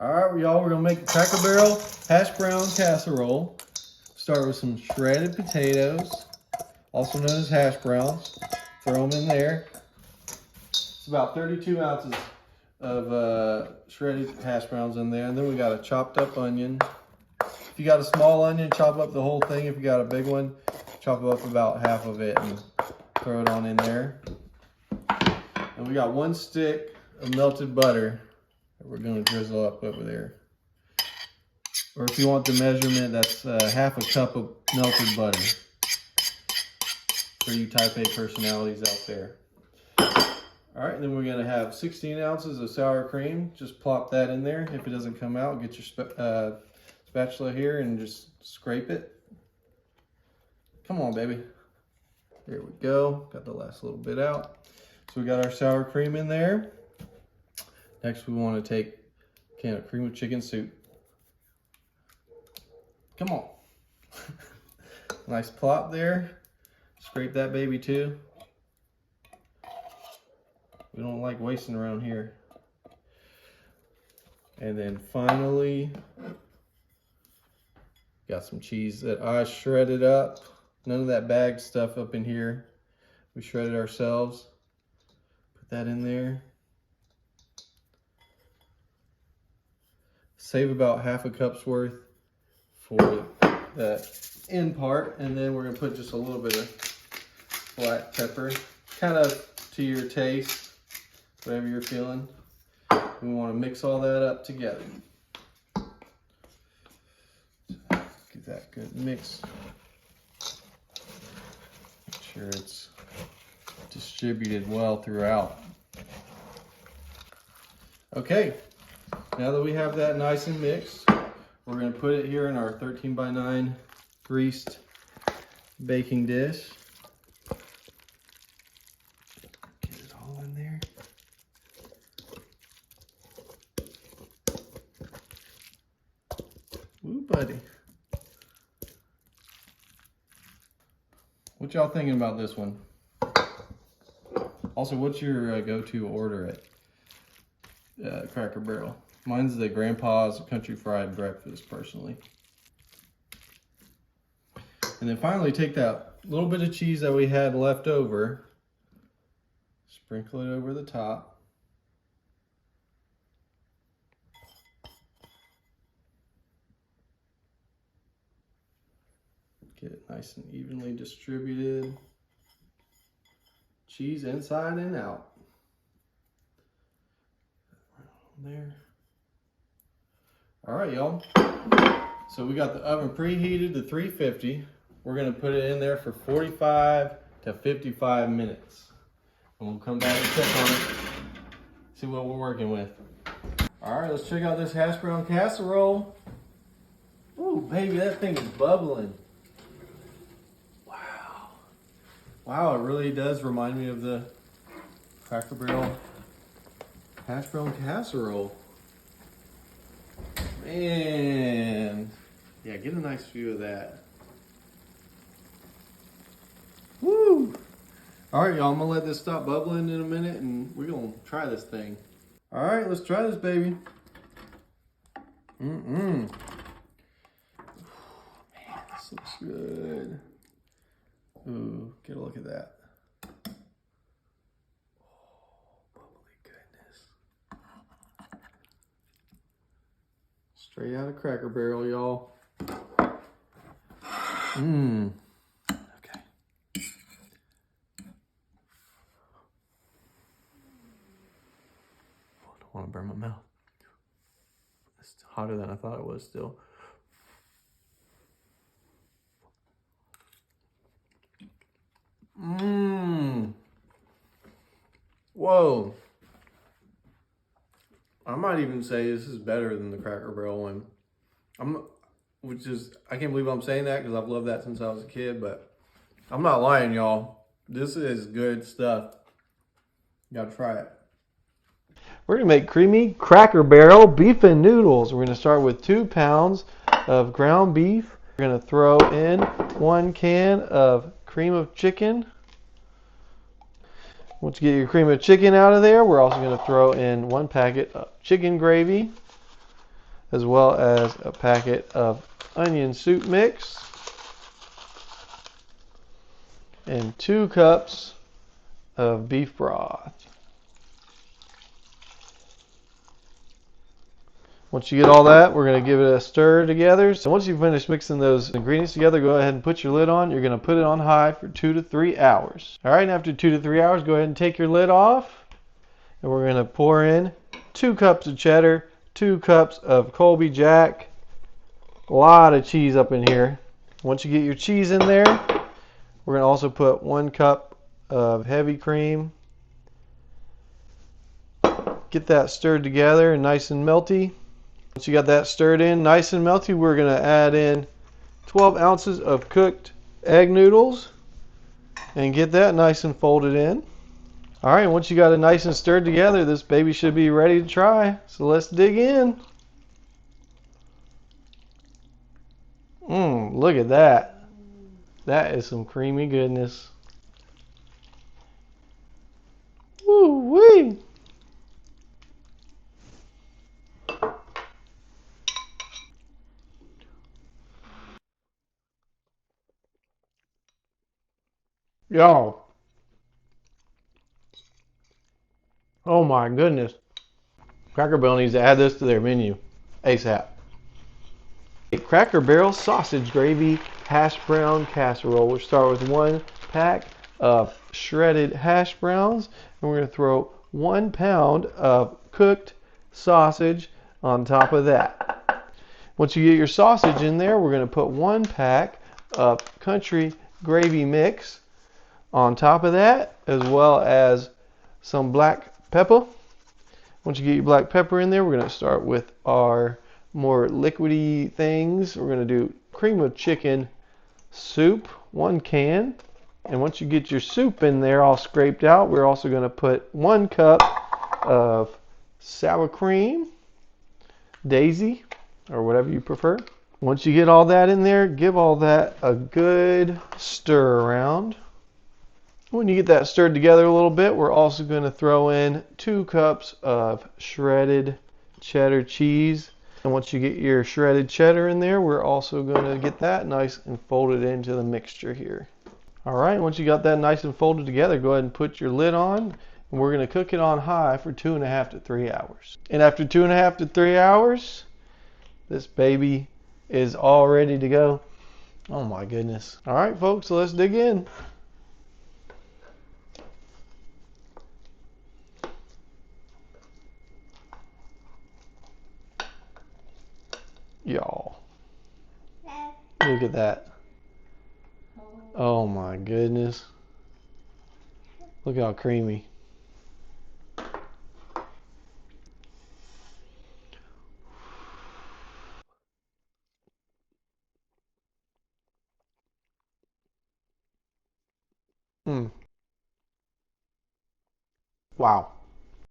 Alright, y'all, we're going to make a Cracker Barrel hash brown casserole. Start with some shredded potatoes, also known as hash browns. Throw them in there. It's about 32 ounces of shredded hash browns in there. And then we got a chopped up onion. If you got a small onion, chop up the whole thing. If you got a big one, chop up about half of it and throw it on in there. And we got 1 stick of melted butter that we're going to drizzle up over there. Or if you want the measurement, that's half a cup of melted butter for you type A personalities out there. All right, then we're going to have 16 ounces of sour cream. Just plop that in there. If it doesn't come out, get your spatula here and just scrape it. Come on, baby. There we go. Got the last little bit out. So we got our sour cream in there. Next, we want to take a can of cream of chicken soup. Come on. Nice plop there. Scrape that baby too. We don't like wasting around here. And then finally, got some cheese that I shredded up. None of that bagged stuff up in here. We shredded ourselves. Put that in there. Save about half a cup's worth for that end part. And then we're gonna put just a little bit of black pepper, kind of to your taste, whatever you're feeling. We want to mix all that up together. Get that good mix. Make sure it's distributed well throughout. Okay, now that we have that nice and mixed, we're going to put it here in our 13x9 greased baking dish. Get it all in there. Ooh, buddy. What y'all thinking about this one? Also, what's your go-to order at Cracker Barrel? Mine's the Grandpa's Country Fried Breakfast, personally. And then finally, take that little bit of cheese that we had left over, sprinkle it over the top. Get it nice and evenly distributed. Cheese inside and out. There. All right, y'all. So we got the oven preheated to 350. We're gonna put it in there for 45 to 55 minutes. And we'll come back and check on it, see what we're working with. All right, let's check out this hash brown casserole. Ooh, baby, that thing is bubbling. Wow. Wow, it really does remind me of the Cracker Barrel hash brown casserole. Man. Yeah, get a nice view of that. Woo! All right, y'all, I'm gonna let this stop bubbling in a minute and we're gonna try this thing. All right, let's try this, baby. Man, this looks good. Ooh, get a look at that. Straight out of Cracker Barrel, y'all. Okay. Oh, I don't want to burn my mouth. It's hotter than I thought it was still. Whoa. I might even say this is better than the Cracker Barrel one. I can't believe I'm saying that because I've loved that since I was a kid, but I'm not lying, y'all. This is good stuff. You gotta try it. We're gonna make creamy Cracker Barrel beef and noodles. We're gonna start with 2 pounds of ground beef. We're gonna throw in 1 can of cream of chicken. Once you get your cream of chicken out of there, we're also going to throw in 1 packet of chicken gravy. as well as a packet of onion soup mix, and 2 cups of beef broth. Once you get all that, we're going to give it a stir together. So once you finish mixing those ingredients together, go ahead and put your lid on. You're going to put it on high for 2 to 3 hours. All right, and after 2 to 3 hours, go ahead and take your lid off. And we're going to pour in 2 cups of cheddar, 2 cups of Colby Jack. A lot of cheese up in here. Once you get your cheese in there, we're going to also put 1 cup of heavy cream. Get that stirred together and nice and melty. Once you got that stirred in nice and melty, we're going to add in 12 ounces of cooked egg noodles and get that nice and folded in. All right, once you got it nice and stirred together, this baby should be ready to try. So let's dig in. Look at that. That is some creamy goodness. Woo-wee. Y'all. Oh my goodness. Cracker Barrel needs to add this to their menu ASAP. A Cracker Barrel sausage gravy hash brown casserole. We'll start with 1 pack of shredded hash browns, and we're going to throw 1 pound of cooked sausage on top of that. Once you get your sausage in there, we're going to put 1 pack of country gravy mix on top of that, as well as some black pepper. Once you get your black pepper in there, we're going to start with our more liquidy things. We're going to do cream of chicken soup, 1 can. And once you get your soup in there all scraped out, we're also going to put 1 cup of sour cream, Daisy, or whatever you prefer. Once you get all that in there, give all that a good stir around. When you get that stirred together a little bit, we're also going to throw in 2 cups of shredded cheddar cheese. And once you get your shredded cheddar in there, we're also going to get that nice and folded into the mixture here. All right, once you got that nice and folded together, go ahead and put your lid on. And we're going to cook it on high for 2.5 to 3 hours. And after 2.5 to 3 hours, this baby is all ready to go. Oh my goodness. All right, folks, so let's dig in. Y'all, look at that. Oh my goodness. Look how creamy. Wow.